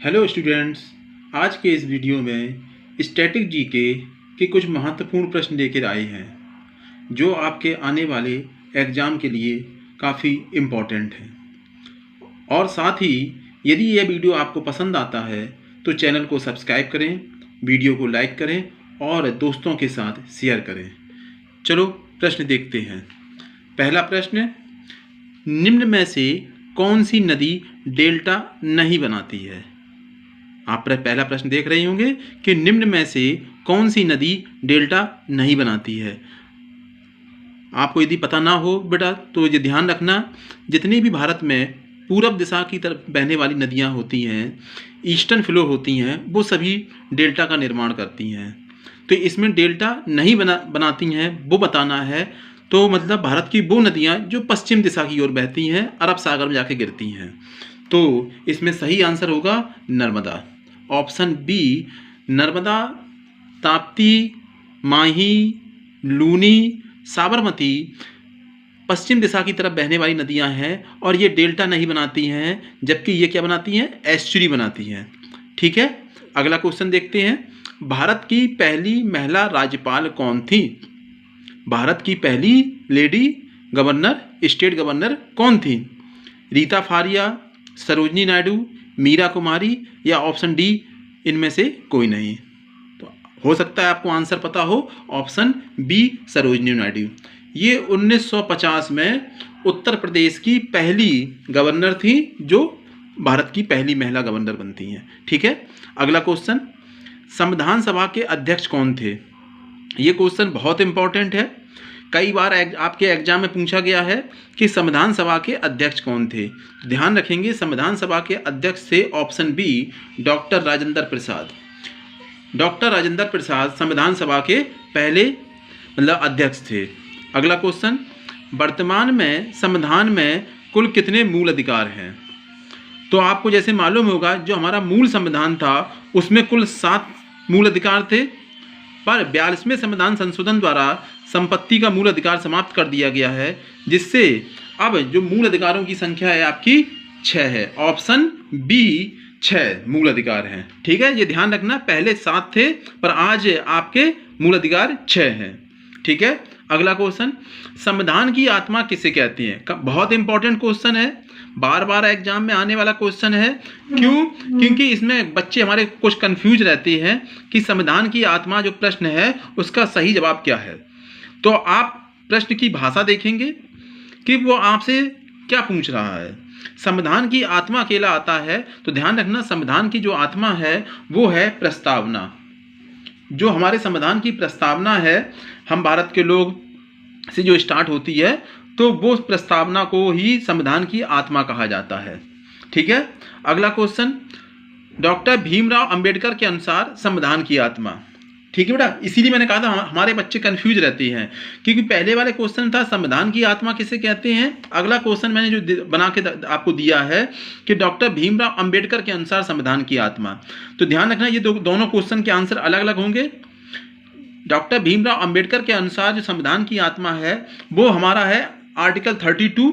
Hello students, आज के इस वीडियो में स्टैटिक जीके के कुछ महत्वपूर्ण प्रश्न लेकर आए हैं जो आपके आने वाले एग्ज़ाम के लिए काफ़ी इम्पोर्टेंट हैं। और साथ ही यदि यह वीडियो आपको पसंद आता है तो चैनल को सब्सक्राइब करें, वीडियो को लाइक करें और दोस्तों के साथ शेयर करें। चलो प्रश्न देखते हैं। पहला प्रश्न, निम्न में से कौन सी नदी डेल्टा नहीं बनाती है? आप पहला प्रश्न देख रहे होंगे कि निम्न में से कौन सी नदी डेल्टा नहीं बनाती है। आपको यदि पता ना हो बेटा तो ये ध्यान रखना, जितनी भी भारत में पूरब दिशा की तरफ बहने वाली नदियां होती हैं, ईस्टर्न फ्लो होती हैं, वो सभी डेल्टा का निर्माण करती हैं। तो इसमें डेल्टा नहीं बनाती हैं वो बताना है। तो मतलब भारत की वो नदियां जो पश्चिम दिशा की ओर बहती हैं, अरब सागर में जाके गिरती हैं। तो इसमें सही आंसर होगा नर्मदा। ऑप्शन बी, नर्मदा, ताप्ती, माही, लूनी, साबरमती पश्चिम दिशा की तरफ बहने वाली नदियां हैं और ये डेल्टा नहीं बनाती हैं, जबकि ये क्या बनाती हैं? एस्चुरी बनाती हैं। ठीक है, अगला क्वेश्चन देखते हैं। भारत की पहली महिला राज्यपाल कौन थी? भारत की पहली लेडी गवर्नर, स्टेट गवर्नर कौन थी? रीता फारिया, सरोजनी नायडू, मीरा कुमारी या ऑप्शन डी इनमें से कोई नहीं? तो हो सकता है आपको आंसर पता हो, ऑप्शन बी सरोजनी नायडू। ये 1950 में उत्तर प्रदेश की पहली गवर्नर थी जो भारत की पहली महिला गवर्नर बनती हैं। ठीक है, अगला क्वेश्चन, संविधान सभा के अध्यक्ष कौन थे? ये क्वेश्चन बहुत इंपॉर्टेंट है, कई बार आपके एग्जाम में पूछा गया है कि संविधान सभा के अध्यक्ष कौन थे। ध्यान रखेंगे, संविधान सभा के अध्यक्ष थे option B doctor Rajendra Prasad. Doctor Rajendra Prasad संविधान सभा के पहले अध्यक्ष थे। अगला क्वेश्चन, वर्तमान में संविधान में कुल कितने मूल अधिकार हैं? तो आपको जैसे मालूम होगा, जो हमारा मूल संविधान था उसमें कुल 7 मूल अधिकार थे, पर 42वें संविधान संशोधन द्वारा संपत्ति का मूल अधिकार समाप्त कर दिया गया है, जिससे अब जो मूल अधिकारों की संख्या है आपकी 6 है। ऑप्शन बी 6 मूल अधिकार हैं। ठीक है, ये ध्यान रखना, पहले 7 थे पर आज आपके मूल अधिकार 6 हैं। ठीक है, अगला क्वेश्चन, संविधान की आत्मा किसे कहते हैं? बहुत इंपॉर्टेंट क्वेश्चन है, बार बार एग्जाम में आने वाला क्वेश्चन है। क्यों? क्योंकि इसमें बच्चे हमारे कुछ कंफ्यूज रहते हैं कि संविधान की आत्मा जो प्रश्न है उसका सही जवाब क्या है। तो आप प्रश्न की भाषा देखेंगे कि वो आपसे क्या पूछ रहा है। संविधान की आत्मा अकेला आता है तो ध्यान रखना, संविधान की जो आत्मा है वो है प्रस्तावना। जो हमारे संविधान की प्रस्तावना है, हम भारत के लोग से जो स्टार्ट होती है, तो वो प्रस्तावना को ही संविधान की आत्मा कहा जाता है। ठीक है, अगला क्वेश्चन, डॉक्टर भीमराव अंबेडकर के अनुसार संविधान की आत्मा। ठीक है बेटा, इसीलिए मैंने कहा था हमारे बच्चे कंफ्यूज रहते हैं, क्योंकि पहले वाले क्वेश्चन था संविधान की आत्मा किसे कहते हैं, अगला क्वेश्चन मैंने जो बना के आपको दिया है कि डॉक्टर भीमराव अंबेडकर के अनुसार संविधान की आत्मा। तो ध्यान रखना, ये दोनों क्वेश्चन के आंसर अलग अलग होंगे। डॉक्टर भीमराव अंबेडकर के अनुसार जो संविधान की आत्मा है वो हमारा है आर्टिकल 32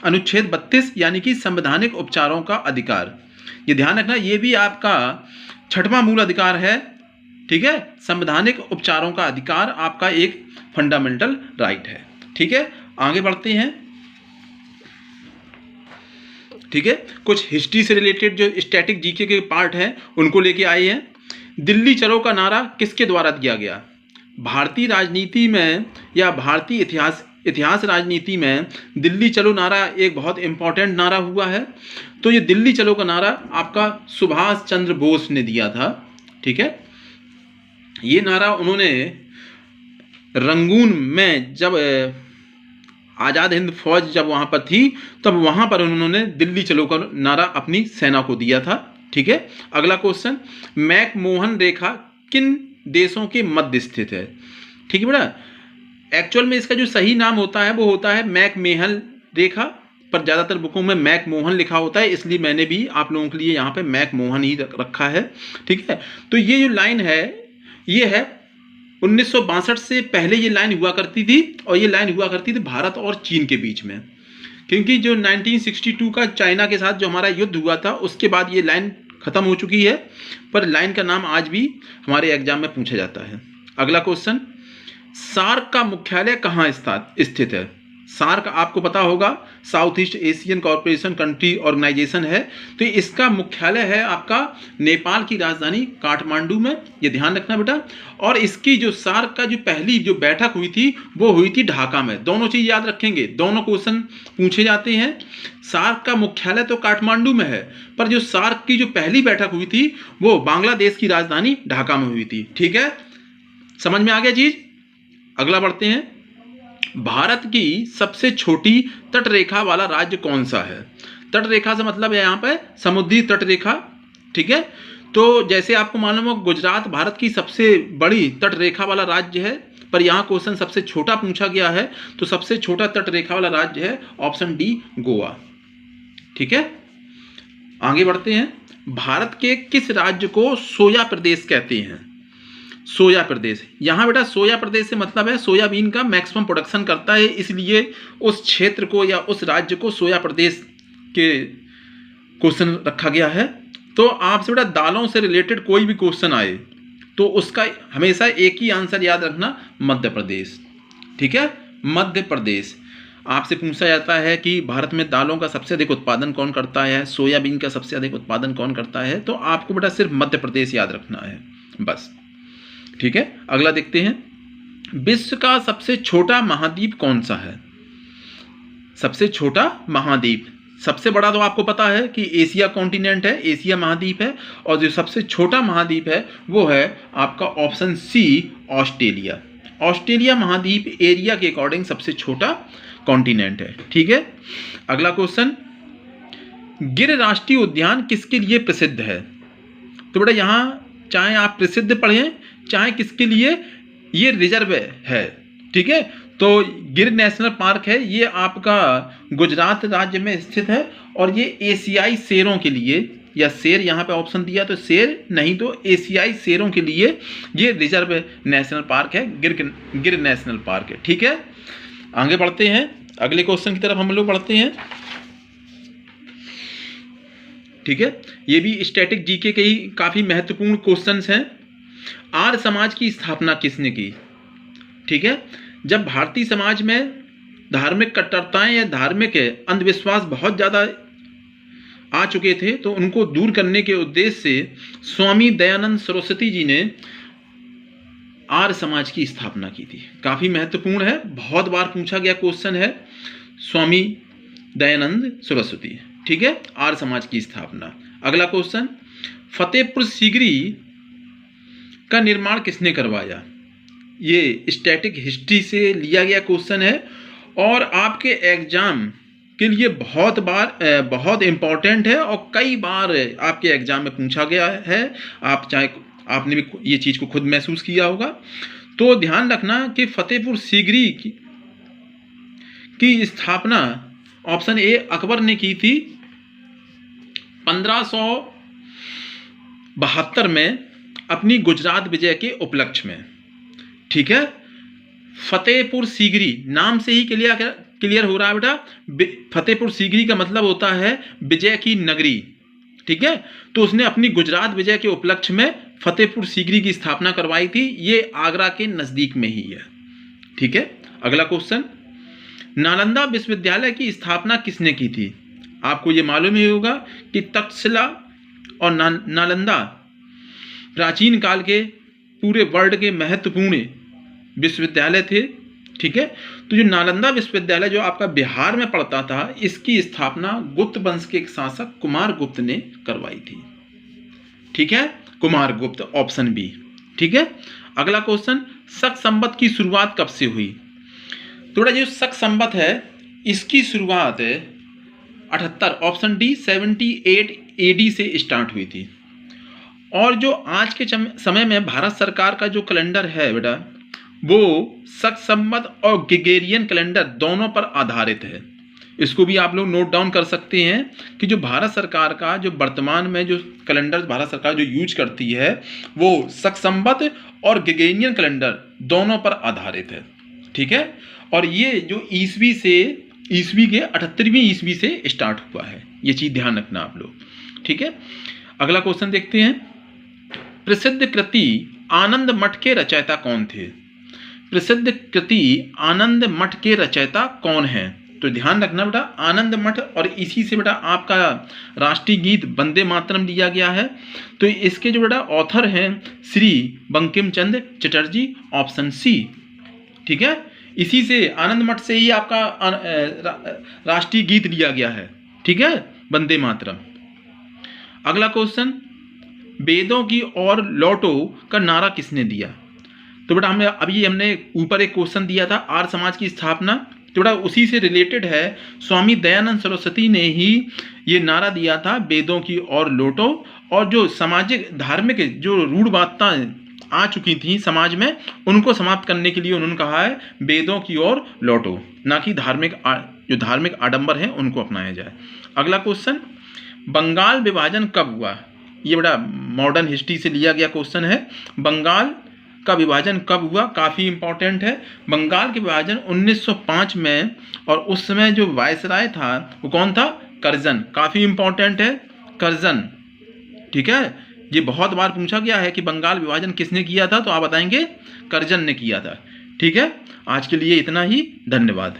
अनुच्छेद 32, यानी कि संवैधानिक उपचारों का अधिकार। ये ध्यान रखना, ये भी आपका 6वां मूल अधिकार है। ठीक है, संवैधानिक उपचारों का अधिकार आपका एक फंडामेंटल राइट है। ठीक है, आगे बढ़ते हैं। ठीक है, कुछ हिस्ट्री से रिलेटेड जो स्टैटिक जीके के पार्ट हैं उनको लेके आए हैं। दिल्ली चलो का नारा किसके द्वारा दिया गया? भारतीय राजनीति में या भारतीय इतिहास राजनीति में दिल्ली चलो नारा एक बहुत इंपॉर्टेंट नारा हुआ है। तो ये दिल्ली चलो का नारा आपका सुभाष चंद्र बोस ने दिया था। ठीक है, ये नारा उन्होंने रंगून में जब आज़ाद हिंद फौज जब वहाँ पर थी, तब वहाँ पर उन्होंने दिल्ली चलो का नारा अपनी सेना को दिया था। ठीक है, अगला क्वेश्चन, मैकमोहन रेखा किन देशों के मध्य स्थित है? ठीक है बेटा, एक्चुअल में इसका जो सही नाम होता है वो होता है मैकमेहन रेखा, पर ज़्यादातर बुकों में मैकमोहन लिखा होता है, इसलिए मैंने भी आप लोगों के लिए यहाँ पे मैकमोहन ही रखा है। ठीक है, तो ये जो लाइन है ये है 1962 से पहले ये लाइन हुआ करती थी, और ये लाइन हुआ करती थी भारत और चीन के बीच में। क्योंकि जो 1962 का चाइना के साथ जो हमारा युद्ध हुआ था उसके बाद ये लाइन खत्म हो चुकी है, पर लाइन का नाम आज भी हमारे एग्जाम में पूछा जाता है। अगला क्वेश्चन, सार्क का मुख्यालय कहाँ स्थित है? सार्क आपको पता होगा South East Asian corporation country organisation है, तो इसका मुख्यालय है आपका नेपाल की राजधानी काठमांडू में, ये ध्यान रखना बेटा। और इसकी जो सार्क का जो पहली जो बैठक हुई थी वो हुई थी ढाका में। दोनों चीज याद रखेंगे, दोनों क्वेश्चन पूछे जाते हैं। सार्क का मुख्यालय तो काठमांडू में है, पर जो सार्क की जो पहली बैठक हुई थी वो बांग्लादेश की राजधानी ढाका में हुई थी। ठीक है, समझ में आ गया चीज। अगला बढ़ते हैं, भारत की सबसे छोटी तट रेखा वाला राज्य कौन सा है? तट रेखा से मतलब है यहाँ पे समुद्री तट रेखा। ठीक है, तो जैसे आपको मालूम हो गुजरात भारत की सबसे बड़ी तट रेखा वाला राज्य है, पर यहाँ क्वेश्चन सबसे छोटा पूछा गया है, तो सबसे छोटा तट रेखा वाला राज्य है ऑप्शन डी गोवा। ठीक है, आगे बढ़ते हैं, भारत के किस राज्य को सोया प्रदेश कहते हैं? सोया प्रदेश, यहां बेटा सोया प्रदेश से मतलब है सोयाबीन का मैक्सिमम प्रोडक्शन करता है, इसलिए उस क्षेत्र को या उस राज्य को सोया प्रदेश के क्वेश्चन रखा गया है। तो आपसे बेटा दालों से रिलेटेड कोई भी क्वेश्चन आए तो उसका हमेशा एक ही आंसर याद रखना, मध्य प्रदेश। ठीक है, मध्य प्रदेश। आपसे पूछा जाता है कि भारत में दालों का सबसे अधिक उत्पादन कौन करता है, सोयाबीन का सबसे अधिक उत्पादन कौन करता है, तो आपको बेटा सिर्फ मध्य प्रदेश याद रखना है बस। ठीक है, अगला देखते हैं, विश्व का सबसे छोटा महाद्वीप कौन सा है? सबसे छोटा महाद्वीप, सबसे बड़ा तो आपको पता है कि एशिया कॉन्टिनेंट है, एशिया महाद्वीप है, और जो सबसे छोटा महाद्वीप है वो है आपका ऑप्शन सी ऑस्ट्रेलिया। ऑस्ट्रेलिया महाद्वीप एरिया के अकॉर्डिंग सबसे छोटा कॉन्टिनेंट है। ठीक है, अगला क्वेश्चन, गिर राष्ट्रीय उद्यान किसके लिए प्रसिद्ध है? तो बेटा यहां चाहे आप प्रसिद्ध पढ़ें चाहे किसके लिए, ये रिजर्व है। ठीक है, तो गिर नेशनल पार्क है, ये आपका गुजरात राज्य में स्थित है, और ये एशियाई शेरों के लिए, या शेर यहाँ पे ऑप्शन दिया तो शेर नहीं तो एशियाई शेरों के लिए ये रिजर्व नेशनल पार्क है, गिर नेशनल पार्क है। ठीक है, आगे बढ़ते हैं, अगले क्वेश्चन की तरफ हम लोग बढ़ते हैं। ठीक है, ये भी स्टैटिक जीके के ही काफी महत्वपूर्ण क्वेश्चंस हैं। आर्य समाज की स्थापना किसने की? ठीक है, जब भारतीय समाज में धार्मिक कट्टरताएं या धार्मिक अंधविश्वास बहुत ज्यादा आ चुके थे, तो उनको दूर करने के उद्देश्य से स्वामी दयानंद सरस्वती जी ने आर्य समाज की स्थापना की थी। काफी महत्वपूर्ण है, बहुत बार पूछा गया क्वेश्चन है, स्वामी दयानंद सरस्वती। ठीक है, आर्य समाज की स्थापना। अगला क्वेश्चन, फतेहपुर सीकरी का निर्माण किसने करवाया? ये स्टैटिक हिस्ट्री से लिया गया क्वेश्चन है, और आपके एग्जाम के लिए बहुत इंपॉर्टेंट है, और कई बार आपके एग्जाम में पूछा गया है। आपने भी ये चीज को खुद महसूस किया होगा। तो ध्यान रखना कि फतेहपुर सीकरी की स्थापना ऑप्शन ए अकबर ने की थी 1572 में अपनी गुजरात विजय के उपलक्ष्य में। ठीक है, फतेहपुर सीकरी नाम से ही क्लियर हो रहा है बेटा, फतेहपुर सीकरी का मतलब होता है विजय की नगरी। ठीक है, तो उसने अपनी गुजरात विजय के उपलक्ष्य में फतेहपुर सीकरी की स्थापना करवाई थी, ये आगरा के नजदीक में ही है। ठीक है, अगला क्वेश्चन, नालंदा विश्वविद्यालय की स्थापना किसने की थी? आपको ये मालूम ही होगा कि तक्षशिला और नालंदा प्राचीन काल के पूरे वर्ल्ड के महत्वपूर्ण विश्वविद्यालय थे। ठीक है, तो जो नालंदा विश्वविद्यालय जो आपका बिहार में पड़ता था, इसकी स्थापना गुप्त वंश के एक शासक कुमार गुप्त ने करवाई थी। ठीक है, कुमार गुप्त, ऑप्शन बी। ठीक है, अगला क्वेश्चन, शक संवत की शुरुआत कब से हुई? थोड़ा जो शक संवत है इसकी शुरुआत 78 ऑप्शन डी 78 AD से स्टार्ट हुई थी, और जो आज के समय में भारत सरकार का जो कैलेंडर है बेटा, वो शक संवत और ग्रेगोरियन कैलेंडर दोनों पर आधारित है। इसको भी आप लोग नोट डाउन कर सकते हैं कि जो भारत सरकार का जो वर्तमान में जो कैलेंडर भारत सरकार जो यूज करती है वो शक संवत और ग्रेगोरियन कैलेंडर दोनों पर आधारित है। ठीक है, और ये जो ईस्वी के 78वीं ईस्वी से स्टार्ट हुआ है, ये चीज ध्यान रखना आप लोग। ठीक है, अगला क्वेश्चन देखते हैं, प्रसिद्ध कृति आनंद मठ के रचयिता कौन थे? प्रसिद्ध कृति आनंद मठ के रचयिता कौन है? तो ध्यान रखना बेटा, आनंद मठ और इसी से बेटा आपका राष्ट्रीय गीत वंदे मातरम लिया गया है। तो इसके जो बेटा ऑथर हैं श्री बंकिम चंद्र चटर्जी, ऑप्शन सी। ठीक है, इसी से आनंद मठ से ही आपका राष्ट्रीय गीत लिया गया है। ठीक है, वंदे मातरम। अगला क्वेश्चन, वेदों की ओर लौटो का नारा किसने दिया? तो बेटा हमने ऊपर एक क्वेश्चन दिया था, आर्य समाज की स्थापना, तो बेटा उसी से रिलेटेड है। स्वामी दयानंद सरस्वती ने ही ये नारा दिया था, वेदों की ओर लौटो, और जो सामाजिक धार्मिक जो रूढ़वादिताएं आ चुकी थी समाज में, उनको समाप्त करने के लिए उन्होंने कहा है वेदों की ओर लौटो, ना कि जो धार्मिक आडंबर हैं उनको अपनाया जाए। अगला क्वेश्चन, बंगाल विभाजन कब हुआ? ये बड़ा मॉडर्न हिस्ट्री से लिया गया क्वेश्चन है। बंगाल का विभाजन कब हुआ? काफ़ी इंपॉर्टेंट है। बंगाल के विभाजन 1905 में, और उस समय जो वायसराय था वो कौन था? कर्जन। काफ़ी इंपॉर्टेंट है, कर्जन। ठीक है, ये बहुत बार पूछा गया है कि बंगाल विभाजन किसने किया था, तो आप बताएंगे कर्जन ने किया था। ठीक है, आज के लिए इतना ही, धन्यवाद।